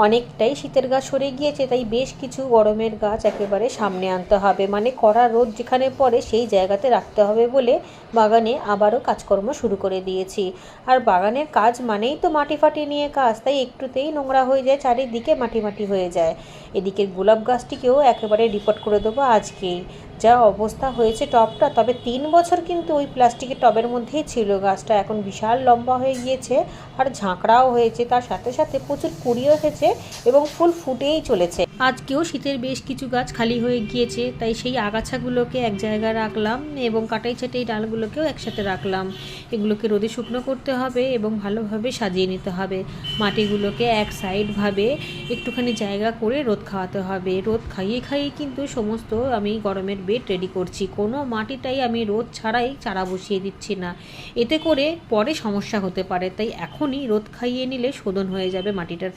অনেকটাই শীতের গা সরে গিয়েছে, তাই বেশ কিছু গরমের গাছ একেবারে সামনে আনতে হবে, মানে কড়া রোদ যেখানে পড়ে সেই জায়গাতে রাখতে হবে বলে বাগানে আবারও কাজকর্ম শুরু করে দিয়েছি। আর বাগানের কাজ মানেই তো মাটি ফাটি নিয়ে কাজ, তাই একটুতেই নোংরা হয়ে যায়, চারিদিকে মাটি মাটি হয়ে যায়। এদিকের গোলাপ গাছটিকেও একেবারে রিপোর্ট করে দেবো আজকেই। যা অবস্থা হয়েছে টবটা, তবে 3 বছর কিন্তু ওই প্লাস্টিকের টবের মধ্যেই ছিল, গাছটা এখন বিশাল লম্বা হয়ে গিয়েছে আর ঝাঁকড়াও হয়েছে, তার সাথে সাথে প্রচুর কুড়িও এসেছে এবং ফুল ফুটেই চলেছে। আজকেও শীতের বেশ কিছু গাছ খালি হয়ে গিয়েছে, তাই সেই আগাছাগুলোকে এক জায়গায় রাখলাম এবং কাটাই ছাটাই ডালগুলোকেও একসাথে রাখলাম। এগুলোকে রোদে শুকনো করতে হবে এবং ভালোভাবে সাজিয়ে নিতে হবে। মাটিগুলোকে এক সাইডভাবে একটুখানি জায়গা করে রোদ খাওয়াতে হবে। রোদ খাইয়ে খাইয়ে কিন্তু সমস্ত আমি গরমের বেড রেডি করছি, কোনো মাটিটাই আমি রোদ ছাড়াই চারা বসিয়ে দিচ্ছি না, এতে করে পরে সমস্যা হতে পারে, তাই এখনই রোদ খাইয়ে নিলে শোধন হয়ে যাবে মাটিটার।